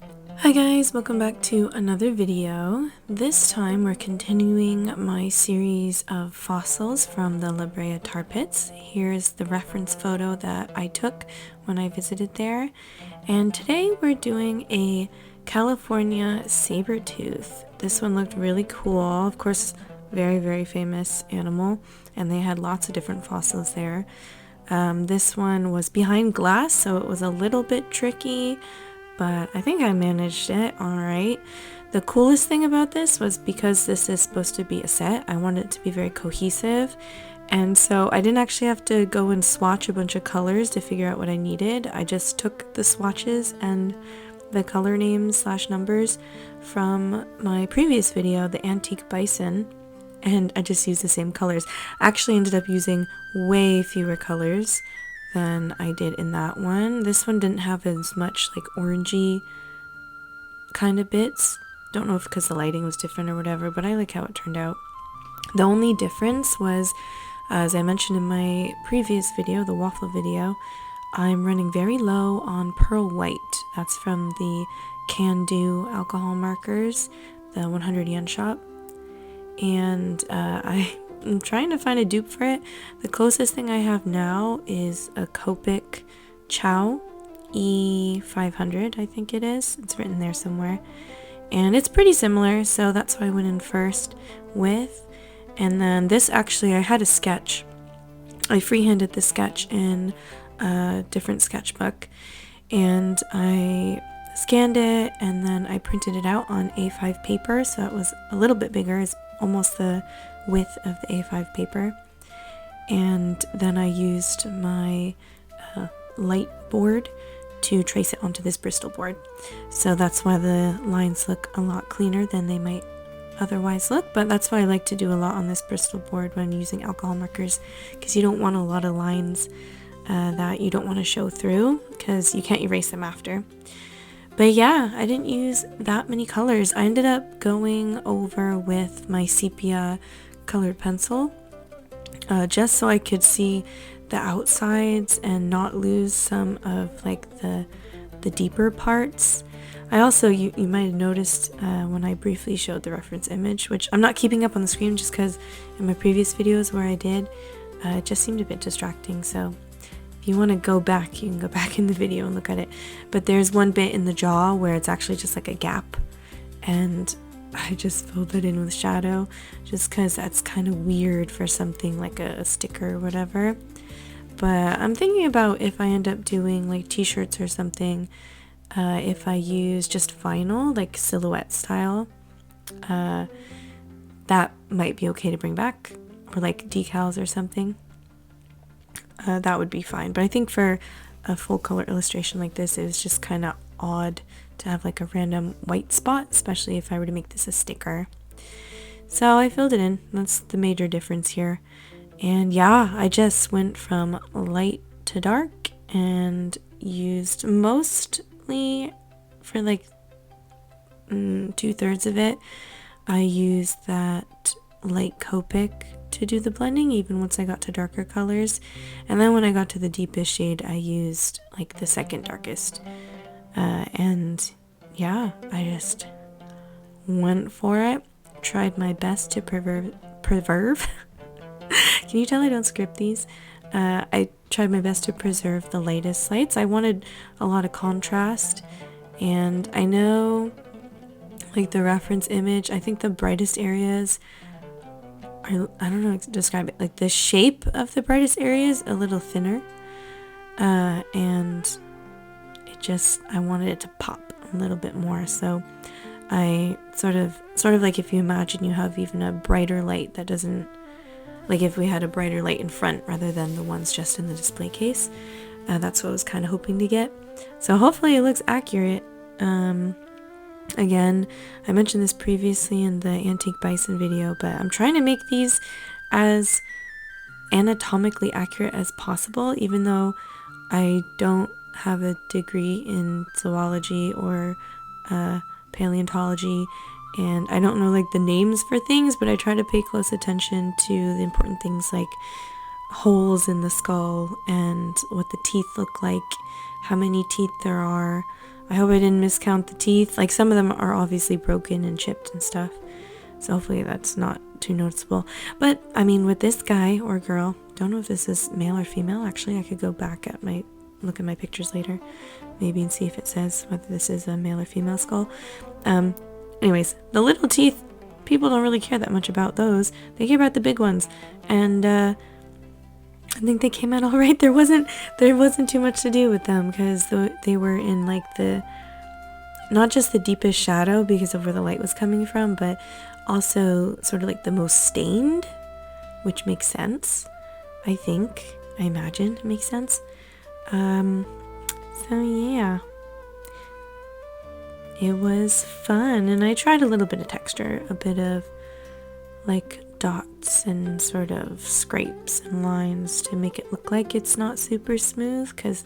Hi guys, welcome back to another video. This time we're continuing my series of fossils from the LaBrea Tar Pits. Here's the reference photo that I took when I visited there. And today we're doing a California Saber-Tooth. This one looked really cool. Of course, very famous animal, and they had lots of different fossils there. This one was behind glass, so it was a little bit tricky, but I think I managed it alright. The coolest thing about this was because this is supposed to be a set, I wanted it to be very cohesive, and so I didn't actually have to go and swatch a bunch of colors to figure out what I needed. I just took the swatches and the color names / numbers from my previous video, the antique bison, and I just used the same colors. I actually ended up using way fewer colors than I did in that one. This one didn't have as much like orangey kind of bits. Don't know if because the lighting was different or whatever, but I like how it turned out. The only difference was, as I mentioned in my previous video, the waffle video, I'm running very low on pearl white. That's from the Can Do alcohol markers, the 100 yen shop. And I'm trying to find a dupe for it. The closest thing I have now is a Copic Chow E500, I think it is. It's written there somewhere. And it's pretty similar, so that's why I went in first with. And then this actually, I had a sketch. I freehanded the sketch in a different sketchbook. And I scanned it, and then I printed it out on A5 paper, so it was a little bit bigger. It's almost the width of the A5 paper. And then I used my light board to trace it onto this Bristol board. So that's why the lines look a lot cleaner than they might otherwise look, but that's why I like to do a lot on this Bristol board when using alcohol markers, because you don't want a lot of lines that you don't want to show through, because you can't erase them after. But yeah, I didn't use that many colors. I ended up going over with my sepia colored pencil just so I could see the outsides and not lose some of like the deeper parts. I also, you might have noticed when I briefly showed the reference image, which I'm not keeping up on the screen just because in my previous videos where I did, it just seemed a bit distracting. So if you want to go back, you can go back in the video and look at it. But there's one bit in the jaw where it's actually just like a gap, and I just filled it in with shadow just because that's kind of weird for something like a sticker or whatever. But I'm thinking about if I end up doing like t-shirts or something, if I use just vinyl, like silhouette style, that might be okay to bring back, or like decals or something. That would be fine. But I think for a full color illustration like this, it was just kind of odd to have like a random white spot, especially if I were to make this a sticker. So I filled it in. That's the major difference here. And yeah, I just went from light to dark and used mostly for like 2/3 of it. I used that light Copic to do the blending, even once I got to darker colors. And then when I got to the deepest shade, I used like the second darkest. And yeah, I just went for it. Tried my best to preserve. Can you tell I don't script these? I tried my best to preserve the lightest lights. I wanted a lot of contrast, and I know like the reference image, I think the brightest areas are, I don't know how to describe it, like the shape of the brightest area is a little thinner, and it just, I wanted it to pop a little bit more. So I sort of like if you imagine you have even a brighter light that doesn't, like if we had a brighter light in front rather than the ones just in the display case, that's what I was kind of hoping to get. So hopefully it looks accurate. Again, I mentioned this previously in the antique bison video, but I'm trying to make these as anatomically accurate as possible, even though I don't have a degree in zoology or paleontology, and I don't know like the names for things, but I try to pay close attention to the important things like holes in the skull and what the teeth look like, how many teeth there are, I hope I didn't miscount the teeth. Like, some of them are obviously broken and chipped and stuff, so hopefully that's not too noticeable. But I mean, with this guy or girl, don't know if this is male or female. Actually, I could go back at look at my pictures later, maybe, and see if it says whether this is a male or female skull. Anyways, the little teeth, people don't really care that much about those. They care about the big ones, and I think they came out all right. There wasn't too much to do with them, because they were in like not just the deepest shadow because of where the light was coming from, but also sort of like the most stained, which makes sense. I imagine it makes sense. So yeah, it was fun, and I tried a little bit of texture, a bit of like dots and sort of scrapes and lines to make it look like it's not super smooth, because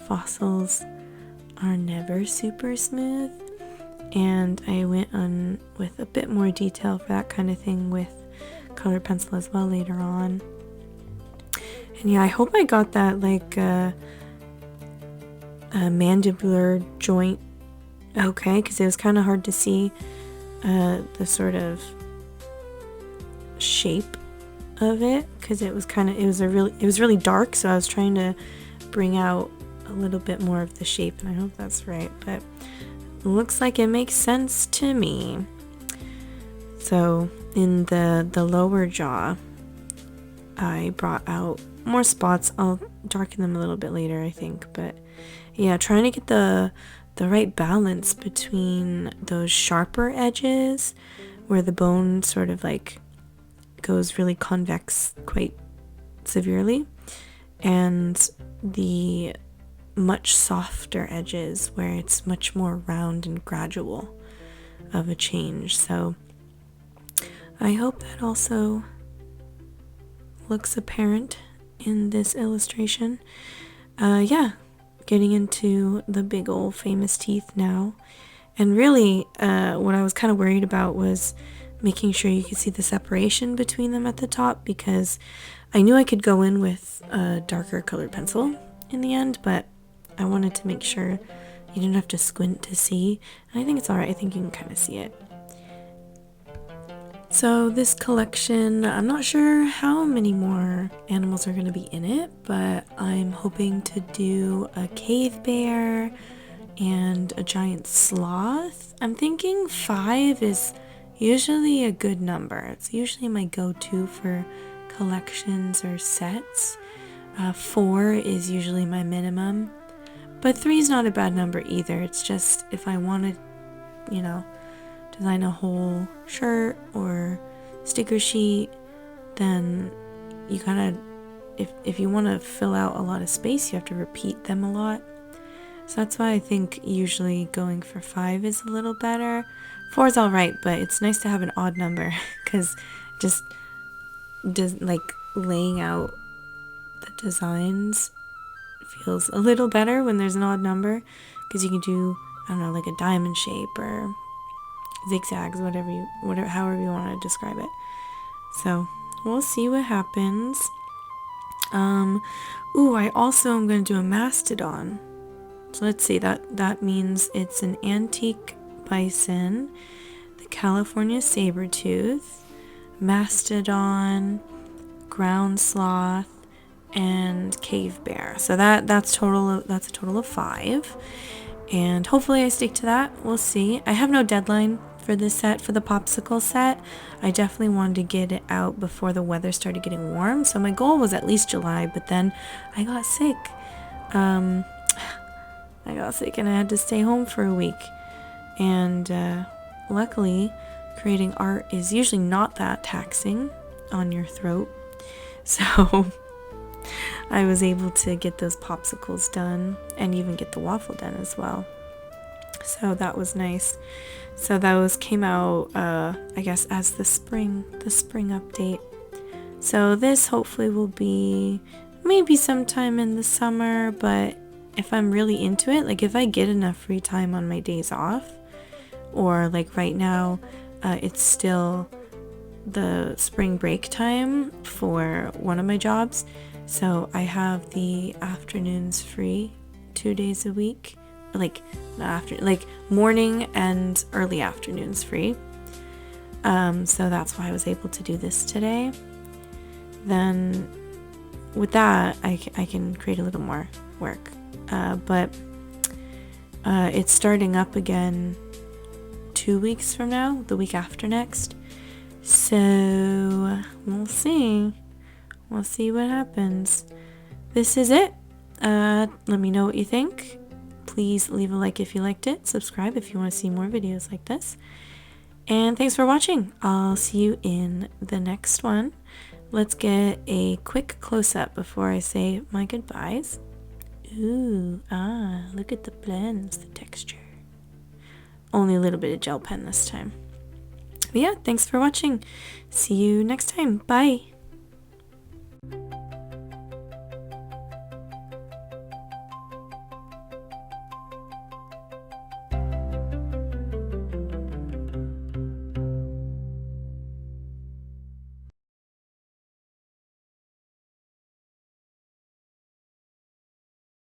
fossils are never super smooth. And I went on with a bit more detail for that kind of thing with colored pencil as well later on. And yeah, I hope I got that like a mandibular joint okay, because it was kind of hard to see the sort of shape of it, because it was really dark, so I was trying to bring out a little bit more of the shape, and I hope that's right, but it looks like it makes sense to me. So in the lower jaw, I brought out more spots. I'll darken them a little bit later, I think, but yeah, trying to get the right balance between those sharper edges where the bone sort of like goes really convex quite severely, and the much softer edges where it's much more round and gradual of a change. So I hope that also looks apparent in this illustration. Yeah, getting into the big old famous teeth now. And really, what I was kind of worried about was making sure you could see the separation between them at the top, because I knew I could go in with a darker colored pencil in the end, but I wanted to make sure you didn't have to squint to see. And I think it's alright. I think you can kind of see it. So this collection, I'm not sure how many more animals are going to be in it, but I'm hoping to do a cave bear and a giant sloth. I'm thinking 5 is usually a good number. It's usually my go-to for collections or sets. 4 is usually my minimum, but 3 is not a bad number either. It's just if I want to, design a whole shirt or sticker sheet, then you kind of, if you want to fill out a lot of space, you have to repeat them a lot. So that's why I think usually going for 5 is a little better. 4 is alright, but it's nice to have an odd number, because just like laying out the designs feels a little better when there's an odd number, because you can do, I don't know, like a diamond shape or zigzags, however you want to describe it. So we'll see what happens. I also am going to do a mastodon. So let's see, that means it's an antique bison, the California Saber-Tooth, mastodon, ground sloth, and cave bear. So that's a total of 5. And hopefully I stick to that. We'll see. I have no deadline for this set, for the popsicle set. I definitely wanted to get it out before the weather started getting warm. So my goal was at least July, but then I got sick. And I had to stay home for a week. And luckily, creating art is usually not that taxing on your throat. So I was able to get those popsicles done and even get the waffle done as well. So that was nice. So those came out, I guess, as the spring update. So this hopefully will be maybe sometime in the summer, but if I'm really into it, like if I get enough free time on my days off, or like right now, it's still the spring break time for one of my jobs. So I have the afternoons free 2 days a week, like not after, like morning and early afternoons free. So that's why I was able to do this today. Then with that, I can create a little more work. But it's starting up again 2 weeks from now, the week after next. So we'll see. We'll see what happens. This is it. Let me know what you think. Please leave a like if you liked it. Subscribe if you want to see more videos like this. And thanks for watching. I'll see you in the next one. Let's get a quick close-up before I say my goodbyes. Ooh, look at the blends, the texture. Only a little bit of gel pen this time. But yeah, thanks for watching. See you next time. Bye.